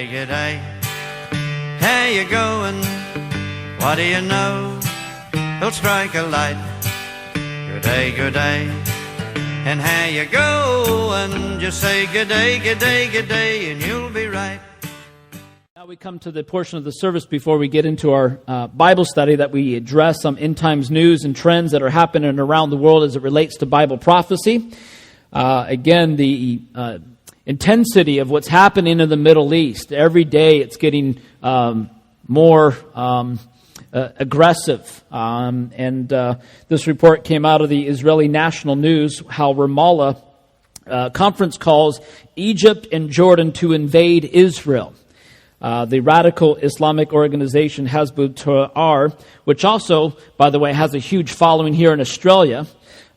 G'day, g'day. How you going? What do you know? He'll strike a light. G'day, g'day. And how you going? Just say g'day, g'day, g'day, and you'll be right. Now we come to the portion of the service before we get into our Bible study that we address some end times news and trends that are happening around the world as it relates to Bible prophecy. Again, the intensity of what's happening in the Middle East. Every day it's getting more aggressive. And this report came out of the Israeli National News, how Ramallah conference calls Egypt and Jordan to invade Israel. The radical Islamic organization Hostility, which also, by the way, has a huge following here in Australia,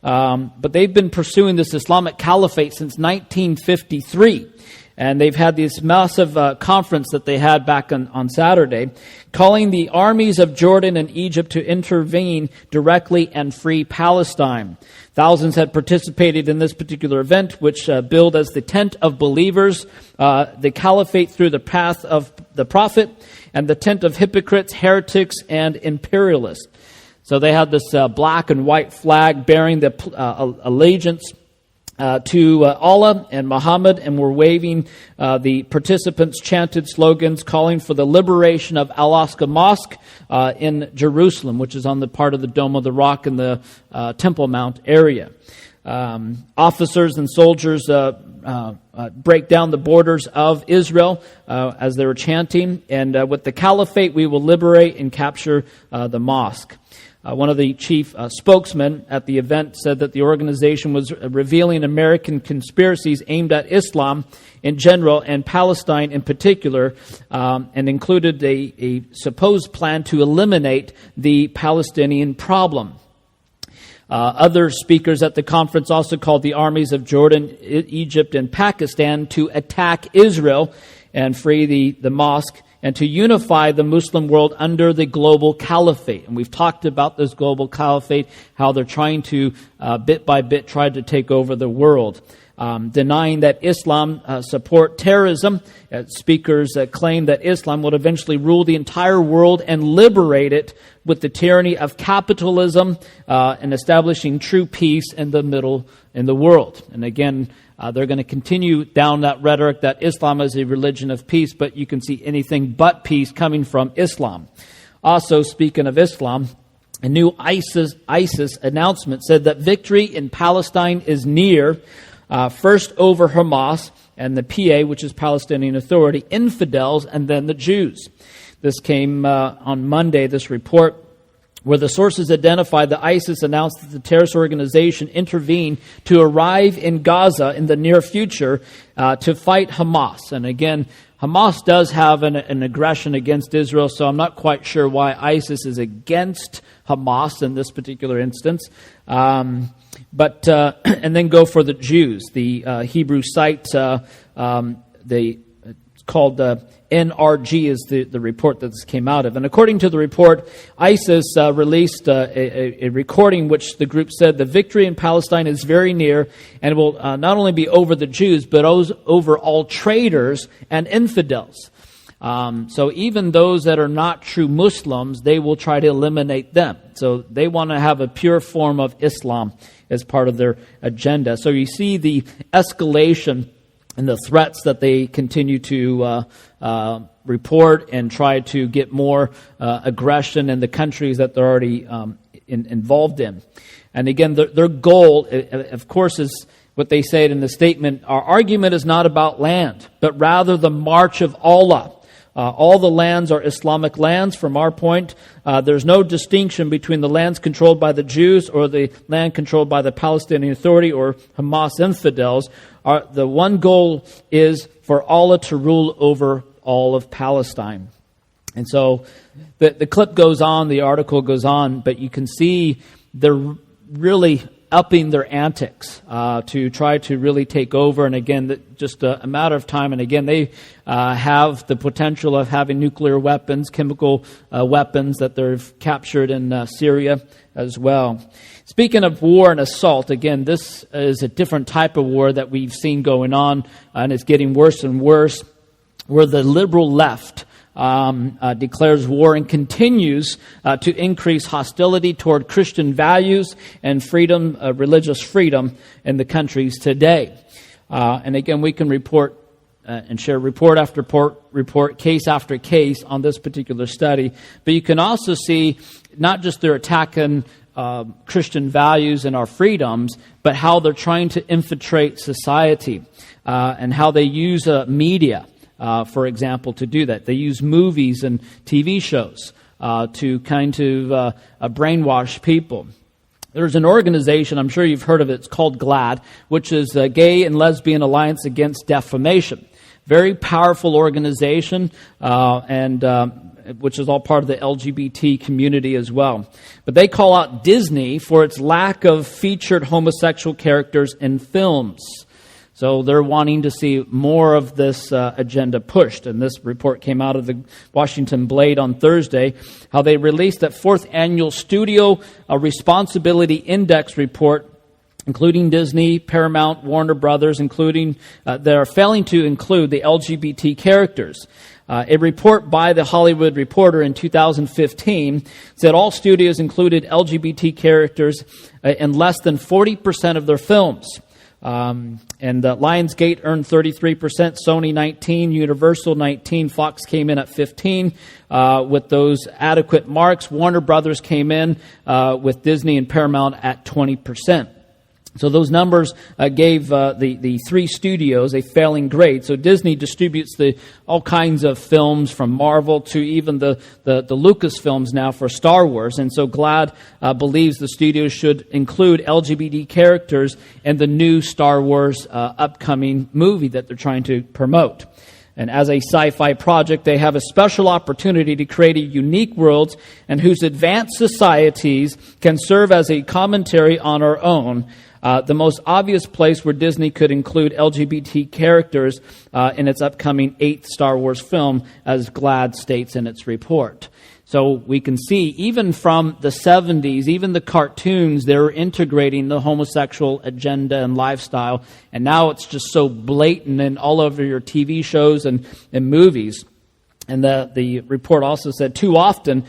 but they've been pursuing this Islamic caliphate since 1953. And they've had this massive conference that they had back on Saturday, calling the armies of Jordan and Egypt to intervene directly and free Palestine. Thousands had participated in this particular event, which billed as the tent of believers, the caliphate through the path of the prophet, and the tent of hypocrites, heretics, and imperialists. So they had this black and white flag bearing the allegiance to Allah and Muhammad, and were waving. The participants chanted slogans calling for the liberation of Al-Aqsa Mosque in Jerusalem, which is on the part of the Dome of the Rock in the Temple Mount area. Officers and soldiers break down the borders of Israel as they were chanting, and with the caliphate we will liberate and capture the mosque. One of the chief spokesmen at the event said that the organization was revealing American conspiracies aimed at Islam in general and Palestine in particular, and included a supposed plan to eliminate the Palestinian problem. Other speakers at the conference also called the armies of Jordan, Egypt, and Pakistan to attack Israel and free the mosque, and to unify the Muslim world under the global caliphate. And we've talked about this global caliphate, how they're trying to, bit by bit, try to take over the world. Denying that Islam support terrorism. Speakers claim that Islam would eventually rule the entire world and liberate it with the tyranny of capitalism and establishing true peace in the world. And again, they're going to continue down that rhetoric that Islam is a religion of peace, but you can see anything but peace coming from Islam. Also, speaking of Islam, a new ISIS announcement said that victory in Palestine is near, first over Hamas and the PA, which is Palestinian Authority, infidels, and then the Jews. This came on Monday, this report, where the sources identified that ISIS announced that the terrorist organization intervened to arrive in Gaza in the near future to fight Hamas. And again, Hamas does have an aggression against Israel, so I'm not quite sure why ISIS is against Hamas in this particular instance. But and then go for the Jews. The Hebrew site, called NRG is the report that this came out of. And according to the report, ISIS released a recording which the group said the victory in Palestine is very near and will not only be over the Jews, but over all traitors and infidels. So even those that are not true Muslims, they will try to eliminate them. So they want to have a pure form of Islam as part of their agenda. So you see the escalation and the threats that they continue to report and try to get more aggression in the countries that they're already involved in. And again, their goal, of course, is what they say in the statement: our argument is not about land, but rather the march of Allah. All the lands are Islamic lands. From our point, there's no distinction between the lands controlled by the Jews or the land controlled by the Palestinian Authority or Hamas infidels. The one goal is for Allah to rule over all of Palestine. And so the clip goes on, the article goes on, but you can see they're really upping their antics to try to really take over. And again, just a matter of time. And again, they have the potential of having nuclear weapons, chemical weapons that they've captured in Syria as well. Speaking of war and assault, again, this is a different type of war that we've seen going on, and it's getting worse and worse. where the liberal left declares war and continues to increase hostility toward Christian values and freedom, religious freedom in the countries today. And again, we can report and share report after report, case after case on this particular study. But you can also see not just their attack on Christian values and our freedoms, but how they're trying to infiltrate society and how they use media, for example, to do that. They use movies and TV shows to kind of brainwash people. There's an organization, I'm sure you've heard of it, it's called GLAAD, which is a Gay and Lesbian Alliance Against Defamation. Very powerful organization, which is all part of the LGBT community as well. But they call out Disney for its lack of featured homosexual characters in films. So they're wanting to see more of this agenda pushed. And this report came out of the Washington Blade on Thursday, how they released that fourth annual Studio Responsibility Index report, including Disney, Paramount, Warner Brothers, including they're failing to include the LGBT characters. A report by The Hollywood Reporter in 2015 said all studios included LGBT characters in less than 40% of their films. And Lionsgate earned 33%, Sony 19%, Universal 19%, Fox came in at 15%. With those adequate marks, Warner Brothers came in with Disney and Paramount at 20%. So those numbers gave the three studios a failing grade. So Disney distributes all kinds of films from Marvel to even the Lucasfilms now for Star Wars. And so GLAAD believes the studios should include LGBT characters in the new Star Wars upcoming movie that they're trying to promote. And as a sci-fi project, they have a special opportunity to create a unique world and whose advanced societies can serve as a commentary on our own. The most obvious place where Disney could include LGBT characters in its upcoming 8th Star Wars film, as GLAAD states in its report. So we can see, even from the 70s, even the cartoons, they were integrating the homosexual agenda and lifestyle. And now it's just so blatant and all over your TV shows and movies. And the report also said too often,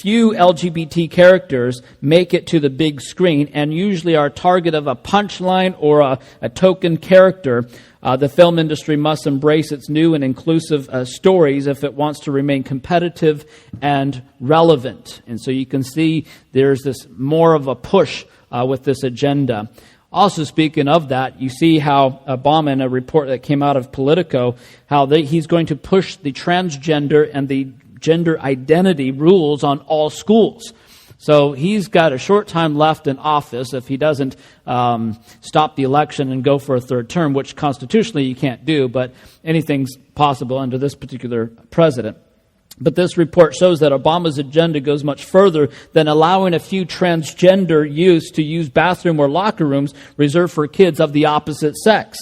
few LGBT characters make it to the big screen and usually are a target of a punchline or a token character. The film industry must embrace its new and inclusive stories if it wants to remain competitive and relevant. And so you can see there's this more of a push with this agenda. Also, speaking of that, you see how Obama, in a report that came out of Politico, how he's going to push the transgender and the gender identity rules on all schools. So he's got a short time left in office if he doesn't stop the election and go for a third term, which constitutionally you can't do, but anything's possible under this particular president. But this report shows that Obama's agenda goes much further than allowing a few transgender youths to use bathroom or locker rooms reserved for kids of the opposite sex.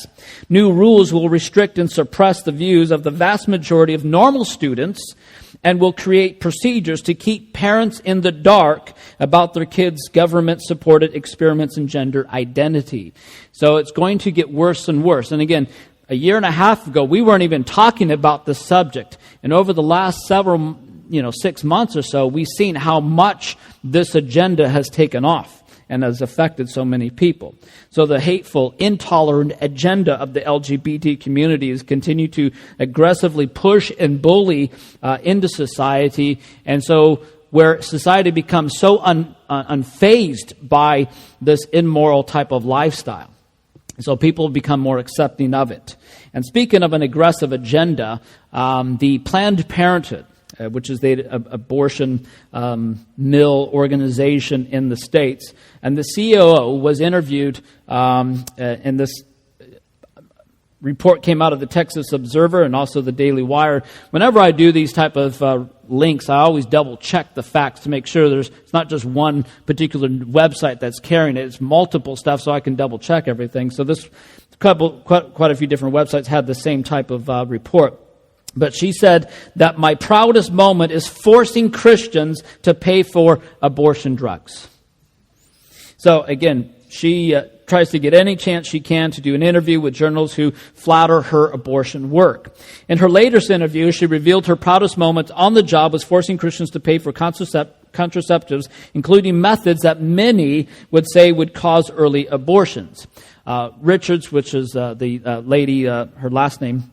New rules will restrict and suppress the views of the vast majority of normal students and will create procedures to keep parents in the dark about their kids' government-supported experiments in gender identity. So it's going to get worse and worse. And again, a year and a half ago, we weren't even talking about the subject. And over the last 6 months or so, we've seen how much this agenda has taken off and has affected so many people. So the hateful, intolerant agenda of the LGBT community is continue to aggressively push and bully into society. And so where society becomes so unfazed by this immoral type of lifestyle. So people become more accepting of it. And speaking of an aggressive agenda, the Planned Parenthood, which is the abortion mill organization in the States, and the COO was interviewed, and this report came out of the Texas Observer and also the Daily Wire. Whenever I do these type of links, I always double check the facts to make sure it's not just one particular website that's carrying it. It's multiple stuff, so I can double check everything. So this quite a few different websites had the same type of report. But she said that my proudest moment is forcing Christians to pay for abortion drugs. So again, she tries to get any chance she can to do an interview with journalists who flatter her abortion work. In her latest interview, she revealed her proudest moment on the job was forcing Christians to pay for contraceptives, including methods that many would say would cause early abortions. Richards, which is the lady, her last name,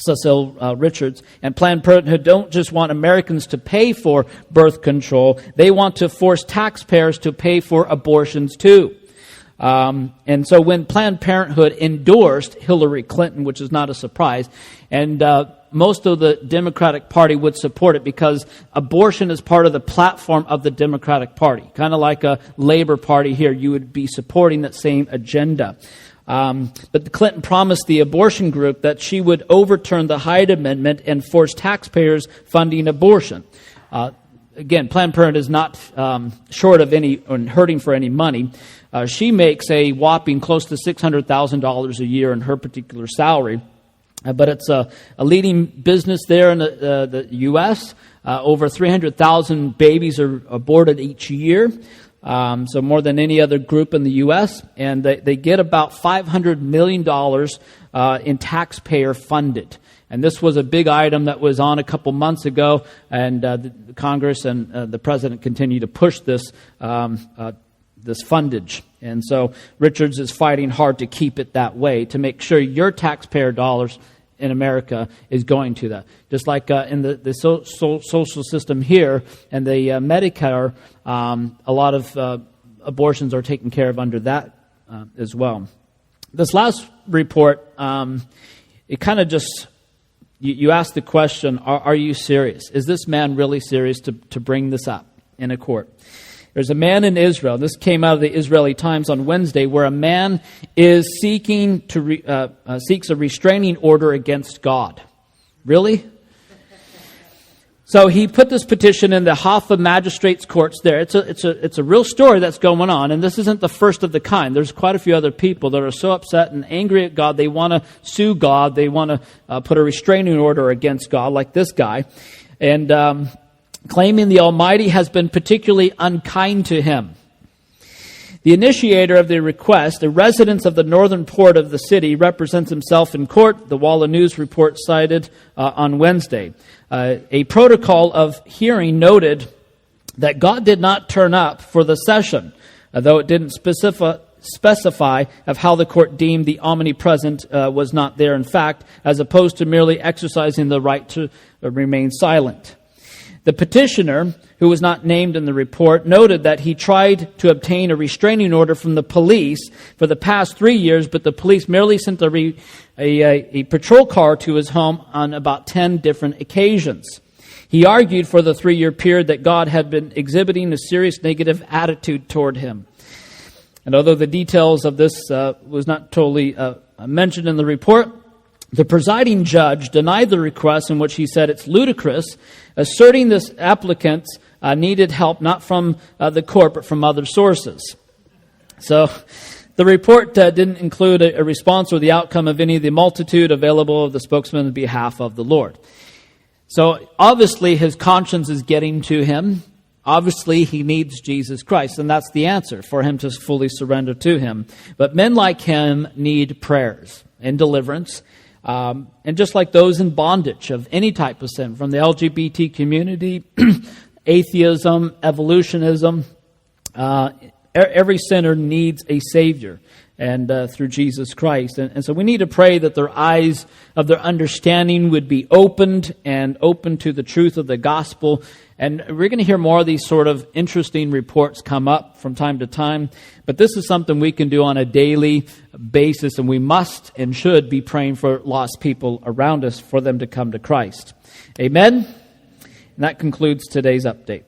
Cecile Richards, and Planned Parenthood don't just want Americans to pay for birth control, they want to force taxpayers to pay for abortions too. And so when Planned Parenthood endorsed Hillary Clinton, which is not a surprise, and most of the Democratic Party would support it because abortion is part of the platform of the Democratic Party. Kind of like a Labor Party here, you would be supporting that same agenda. But Clinton promised the abortion group that she would overturn the Hyde Amendment and force taxpayers funding abortion. Again, Planned Parenthood is not short of any or hurting for any money. She makes a whopping close to $600,000 a year in her particular salary. But it's a leading business there in the U.S. Over 300,000 babies are aborted each year. So more than any other group in the U.S., and they get about $500 million in taxpayer funded. And this was a big item that was on a couple months ago, and the Congress and the President continue to push this fundage. And so Richards is fighting hard to keep it that way, to make sure your taxpayer dollars in America is going to that. Just like in the social system here and the Medicare, a lot of abortions are taken care of under that as well. This last report, it kind of just, you ask the question, are you serious? Is this man really serious to bring this up in a court? There's a man in Israel, this came out of the Israeli Times on Wednesday, where a man is seeks a restraining order against God. Really? So he put this petition in the Haifa magistrates' courts there. It's a real story that's going on, and this isn't the first of the kind. There's quite a few other people that are so upset and angry at God, they want to sue God, they want to put a restraining order against God, like this guy. And claiming the Almighty has been particularly unkind to him. The initiator of the request, a resident of the northern port of the city, represents himself in court, the Walla News report cited on Wednesday. A protocol of hearing noted that God did not turn up for the session, though it didn't specify of how the court deemed the omnipresent was not there in fact, as opposed to merely exercising the right to remain silent. The petitioner, who was not named in the report, noted that he tried to obtain a restraining order from the police for the past 3 years, but the police merely sent a patrol car to his home on about 10 different occasions. He argued for the 3-year period that God had been exhibiting a serious negative attitude toward him. And although the details of this was not totally mentioned in the report, the presiding judge denied the request, in which he said it's ludicrous, asserting this applicant needed help not from the court but from other sources. So the report didn't include a response or the outcome of any of the multitude available of the spokesman on behalf of the Lord. So obviously his conscience is getting to him. Obviously he needs Jesus Christ, and that's the answer for him to fully surrender to him. But men like him need prayers and deliverance. And just like those in bondage of any type of sin, from the LGBT community, atheism, evolutionism, every sinner needs a Savior, and through Jesus Christ. And so we need to pray that their eyes of their understanding would be opened and open to the truth of the gospel. And we're going to hear more of these sort of interesting reports come up from time to time. But this is something we can do on a daily basis, and we must and should be praying for lost people around us for them to come to Christ. Amen? And that concludes today's update.